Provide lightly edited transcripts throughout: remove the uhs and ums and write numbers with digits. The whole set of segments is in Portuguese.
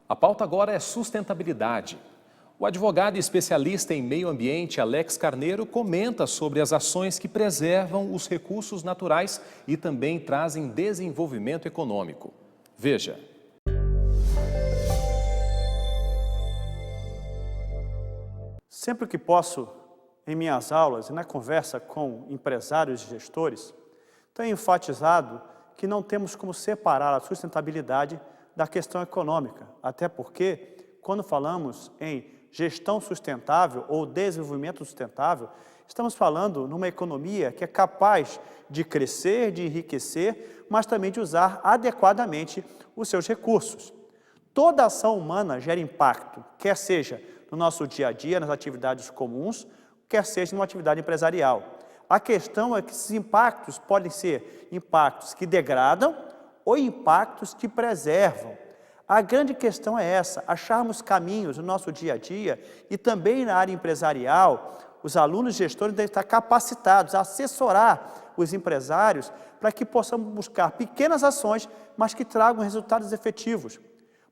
A pauta agora é sustentabilidade. O advogado e especialista em meio ambiente, Alex Carneiro, comenta sobre as ações que preservam os recursos naturais e também trazem desenvolvimento econômico. Veja. Sempre que posso, em minhas aulas e na conversa com empresários e gestores, tenho enfatizado que não temos como separar a sustentabilidade da questão econômica, até porque, quando falamos em gestão sustentável ou desenvolvimento sustentável, estamos falando numa economia que é capaz de crescer, de enriquecer, mas também de usar adequadamente os seus recursos. Toda ação humana gera impacto, quer seja no nosso dia a dia, nas atividades comuns, quer seja numa atividade empresarial. A questão é que esses impactos podem ser impactos que degradam ou impactos que preservam. A grande questão é essa, acharmos caminhos no nosso dia a dia e também na área empresarial, os alunos e gestores devem estar capacitados a assessorar os empresários para que possamos buscar pequenas ações, mas que tragam resultados efetivos.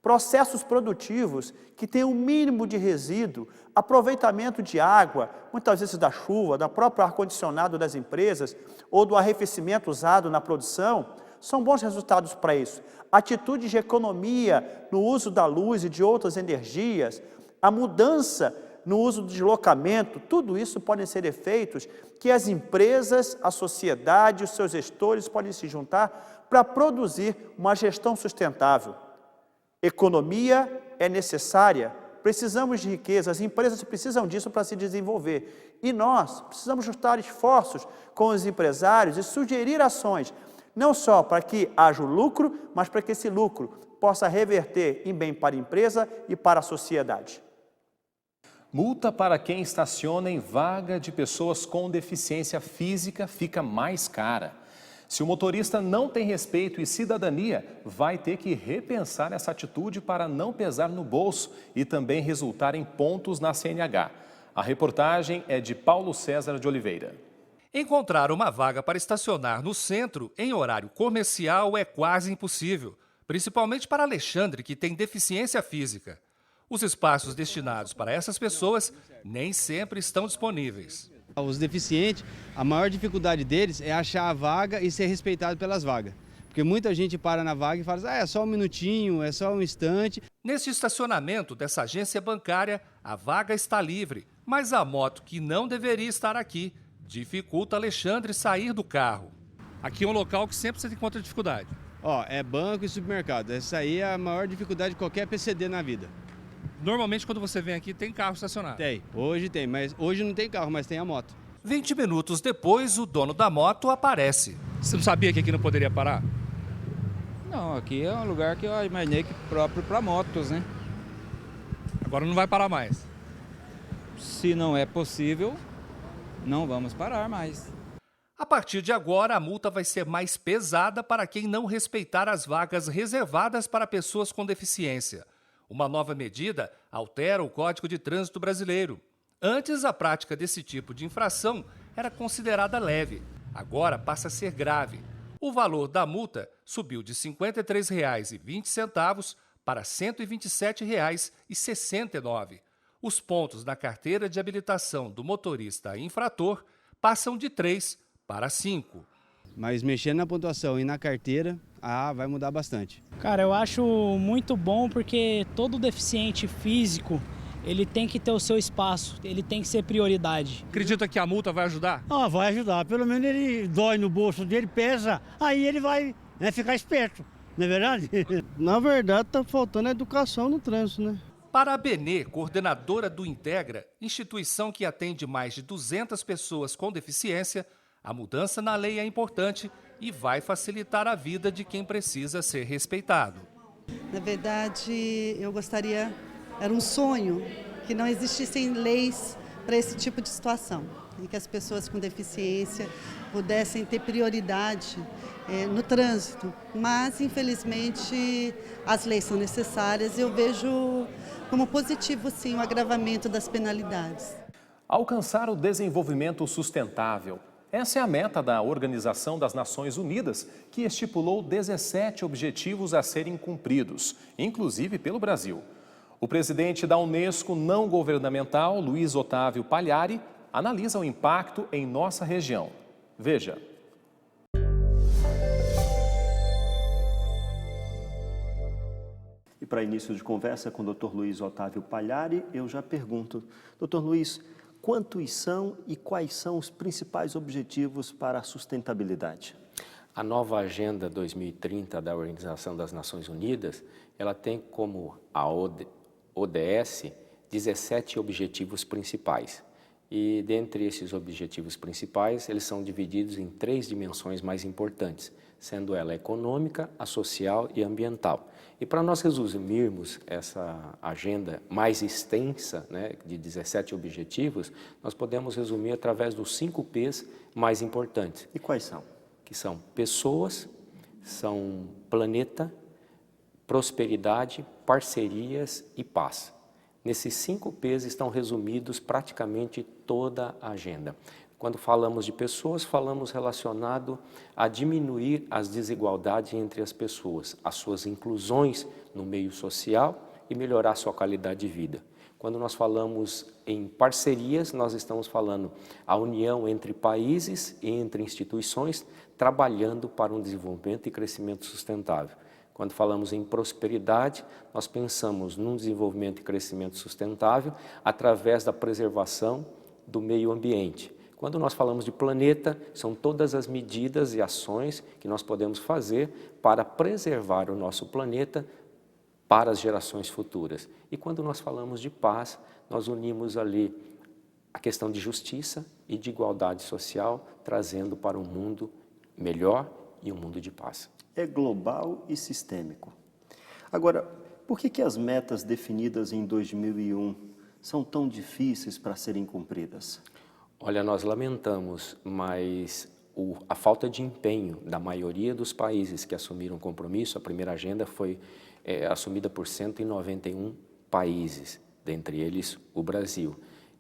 Processos produtivos que tenham o mínimo de resíduo, aproveitamento de água, muitas vezes da chuva, do próprio ar-condicionado das empresas ou do arrefecimento usado na produção, são bons resultados para isso. Atitudes de economia no uso da luz e de outras energias, a mudança no uso do deslocamento, tudo isso podem ser efeitos que as empresas, a sociedade, os seus gestores podem se juntar para produzir uma gestão sustentável. Economia é necessária, precisamos de riqueza, as empresas precisam disso para se desenvolver. E nós precisamos juntar esforços com os empresários e sugerir ações, não só para que haja o lucro, mas para que esse lucro possa reverter em bem para a empresa e para a sociedade. Multa para quem estaciona em vaga de pessoas com deficiência física fica mais cara. Se o motorista não tem respeito e cidadania, vai ter que repensar essa atitude para não pesar no bolso e também resultar em pontos na CNH. A reportagem é de Paulo César de Oliveira. Encontrar uma vaga para estacionar no centro em horário comercial é quase impossível, principalmente para Alexandre, que tem deficiência física. Os espaços destinados para essas pessoas nem sempre estão disponíveis. Os deficientes, a maior dificuldade deles é achar a vaga e ser respeitado pelas vagas. Porque muita gente para na vaga e fala, é só um minutinho, é só um instante. Neste estacionamento dessa agência bancária, a vaga está livre, mas a moto que não deveria estar aqui dificulta Alexandre sair do carro. Aqui é um local que sempre você encontra dificuldade. É banco e supermercado. Essa aí é a maior dificuldade de qualquer PCD na vida. Normalmente, quando você vem aqui, tem carro estacionado? Tem, hoje tem, mas hoje não tem carro, mas tem a moto. 20 minutos depois, o dono da moto aparece. Você não sabia que aqui não poderia parar? Não, aqui é um lugar que eu imaginei que próprio para motos, né? Agora não vai parar mais. Se não é possível, não vamos parar mais. A partir de agora, a multa vai ser mais pesada para quem não respeitar as vagas reservadas para pessoas com deficiência. Uma nova medida altera o Código de Trânsito Brasileiro. Antes, a prática desse tipo de infração era considerada leve. Agora passa a ser grave. O valor da multa subiu de R$ 53,20 para R$ 127,69. Os pontos na carteira de habilitação do motorista infrator passam de 3 para 5. Mas mexendo na pontuação e na carteira, vai mudar bastante. Cara, eu acho muito bom porque todo deficiente físico, ele tem que ter o seu espaço, ele tem que ser prioridade. Acredita que a multa vai ajudar? Vai ajudar. Pelo menos ele dói no bolso dele, pesa, aí ele vai ficar esperto, não é verdade? Na verdade, está faltando educação no trânsito, né? Para a Benê, coordenadora do Integra, instituição que atende mais de 200 pessoas com deficiência, a mudança na lei é importante e vai facilitar a vida de quem precisa ser respeitado. Na verdade, eu gostaria, era um sonho, que não existissem leis para esse tipo de situação, em que as pessoas com deficiência pudessem ter prioridade no trânsito. Mas, infelizmente, as leis são necessárias e eu vejo como positivo, sim, o agravamento das penalidades. Alcançar o desenvolvimento sustentável Essa é a meta da Organização das Nações Unidas, que estipulou 17 objetivos a serem cumpridos, inclusive pelo Brasil. O presidente da Unesco não governamental, Luiz Otávio Pagliari, analisa o impacto em nossa região. Veja. E para início de conversa com o Dr. Luiz Otávio Pagliari, eu já pergunto, Dr. Luiz, quantos são e quais são os principais objetivos para a sustentabilidade? A nova Agenda 2030 da Organização das Nações Unidas, ela tem como a ODS 17 objetivos principais. E dentre esses objetivos principais, eles são divididos em 3 dimensões mais importantes, sendo ela a econômica, a social e a ambiental. E para nós resumirmos essa agenda mais extensa, né, de 17 objetivos, nós podemos resumir através dos 5 P's mais importantes. E quais são? Que são pessoas, são planeta, prosperidade, parcerias e paz. Nesses 5 P's estão resumidos praticamente toda a agenda. Quando falamos de pessoas, falamos relacionado a diminuir as desigualdades entre as pessoas, as suas inclusões no meio social e melhorar a sua qualidade de vida. Quando nós falamos em parcerias, nós estamos falando a união entre países e entre instituições, trabalhando para um desenvolvimento e crescimento sustentável. Quando falamos em prosperidade, nós pensamos num desenvolvimento e crescimento sustentável através da preservação do meio ambiente. Quando nós falamos de planeta, são todas as medidas e ações que nós podemos fazer para preservar o nosso planeta para as gerações futuras. E quando nós falamos de paz, nós unimos ali a questão de justiça e de igualdade social, trazendo para um mundo melhor e um mundo de paz. É global e sistêmico. Agora, por que as metas definidas em 2001 são tão difíceis para serem cumpridas? Olha, nós lamentamos, mas a falta de empenho da maioria dos países que assumiram o compromisso, a primeira agenda foi assumida por 191 países, dentre eles o Brasil,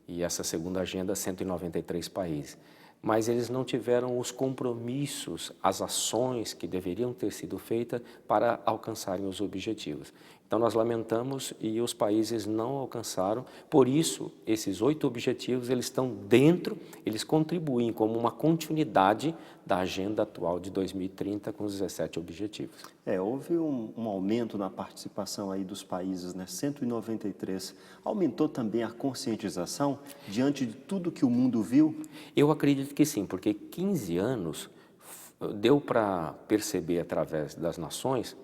e essa segunda agenda, 193 países. Mas eles não tiveram os compromissos, as ações que deveriam ter sido feitas para alcançarem os objetivos. Então nós lamentamos e os países não alcançaram, por isso esses 8 objetivos eles estão dentro, eles contribuem como uma continuidade da agenda atual de 2030 com os 17 objetivos. Houve um aumento na participação aí dos países, né? 193. Aumentou também a conscientização diante de tudo que o mundo viu? Eu acredito que sim, porque 15 anos deu para perceber através das nações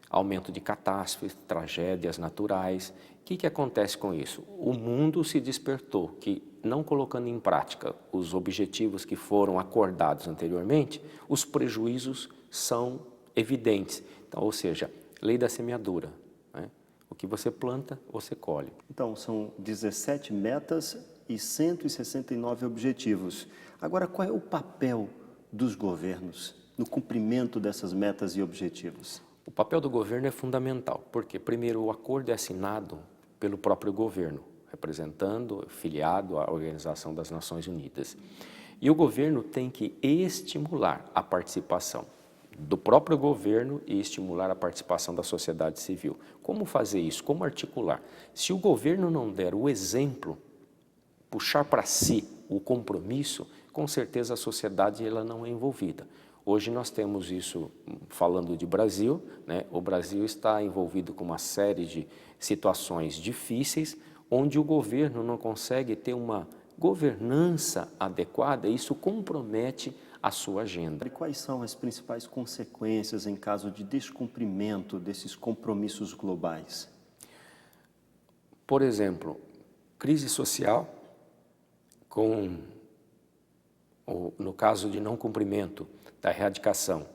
aumento de catástrofes, tragédias naturais. O que acontece com isso? O mundo se despertou que, não colocando em prática os objetivos que foram acordados anteriormente, os prejuízos são evidentes. Então, ou seja, lei da semeadura, né? O que você planta, você colhe. Então, são 17 metas e 169 objetivos. Agora, qual é o papel dos governos no cumprimento dessas metas e objetivos? O papel do governo é fundamental, porque, primeiro, o acordo é assinado pelo próprio governo, representando, filiado à Organização das Nações Unidas. E o governo tem que estimular a participação do próprio governo e estimular a participação da sociedade civil. Como fazer isso? Como articular? Se o governo não der o exemplo, puxar para si o compromisso, com certeza a sociedade ela não é envolvida. Hoje nós temos isso, falando de Brasil, né? O Brasil está envolvido com uma série de situações difíceis, onde o governo não consegue ter uma governança adequada, e isso compromete a sua agenda. E quais são as principais consequências em caso de descumprimento desses compromissos globais? Por exemplo, crise social, no caso de não cumprimento da erradicação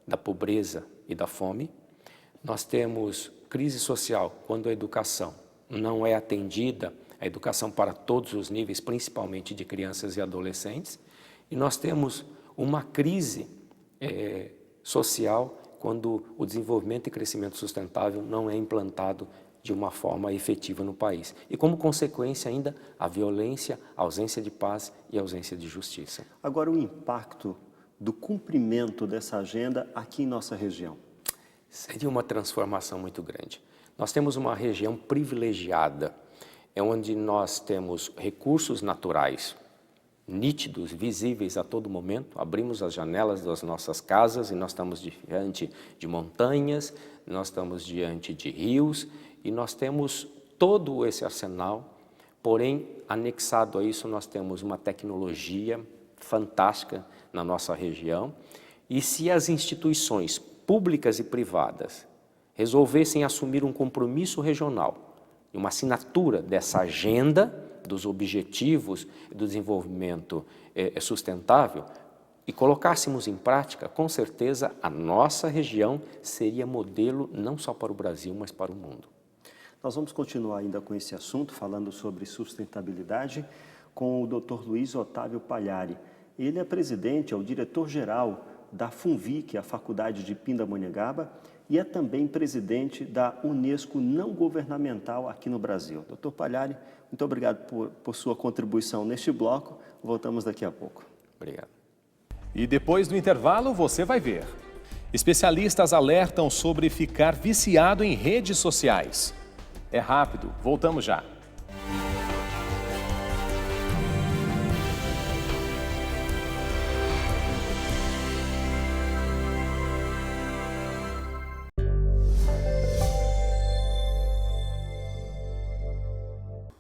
da pobreza e da fome. Nós temos crise social quando a educação não é atendida, a educação para todos os níveis, principalmente de crianças e adolescentes. E nós temos uma crise social quando o desenvolvimento e crescimento sustentável não é implantado de uma forma efetiva no país. E como consequência ainda, a violência, a ausência de paz e a ausência de justiça. Agora, o impacto do cumprimento dessa agenda aqui em nossa região? Seria uma transformação muito grande. Nós temos uma região privilegiada, onde nós temos recursos naturais nítidos, visíveis a todo momento. Abrimos as janelas das nossas casas e nós estamos diante de montanhas, nós estamos diante de rios e nós temos todo esse arsenal, porém, anexado a isso, nós temos uma tecnologia fantástica na nossa região. E se as instituições públicas e privadas resolvessem assumir um compromisso regional e uma assinatura dessa agenda dos objetivos do desenvolvimento sustentável e colocássemos em prática, com certeza a nossa região seria modelo não só para o Brasil, mas para o mundo. Nós vamos continuar ainda com esse assunto, falando sobre sustentabilidade, com o Dr. Luiz Otávio Pagliari. Ele é presidente, é o diretor-geral da FUNVIC, a Faculdade de Pindamonhangaba, e é também presidente da Unesco não governamental aqui no Brasil. Dr. Pagliari, muito obrigado por sua contribuição neste bloco. Voltamos daqui a pouco. Obrigado. E depois do intervalo, você vai ver. Especialistas alertam sobre ficar viciado em redes sociais. É rápido, voltamos já.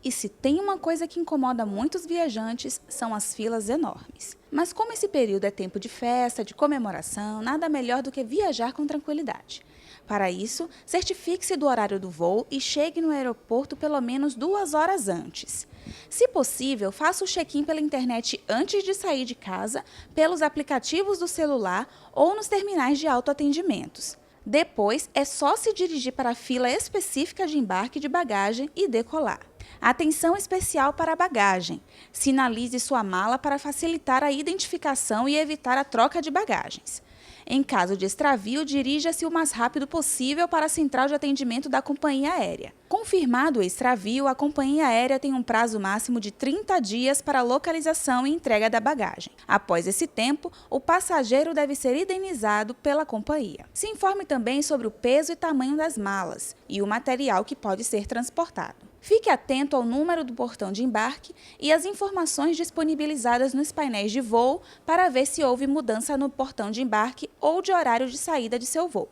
E se tem uma coisa que incomoda muitos viajantes, são as filas enormes. Mas como esse período é tempo de festa, de comemoração, nada melhor do que viajar com tranquilidade. Para isso, certifique-se do horário do voo e chegue no aeroporto pelo menos 2 horas antes. Se possível, faça o check-in pela internet antes de sair de casa, pelos aplicativos do celular ou nos terminais de autoatendimentos. Depois, é só se dirigir para a fila específica de embarque de bagagem e decolar. Atenção especial para a bagagem. Sinalize sua mala para facilitar a identificação e evitar a troca de bagagens. Em caso de extravio, dirija-se o mais rápido possível para a central de atendimento da companhia aérea. Confirmado o extravio, a companhia aérea tem um prazo máximo de 30 dias para a localização e entrega da bagagem. Após esse tempo, o passageiro deve ser indenizado pela companhia. Se informe também sobre o peso e tamanho das malas e o material que pode ser transportado. Fique atento ao número do portão de embarque e às informações disponibilizadas nos painéis de voo para ver se houve mudança no portão de embarque ou de horário de saída de seu voo.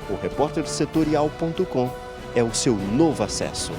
O repórtersetorial.com é o seu novo acesso.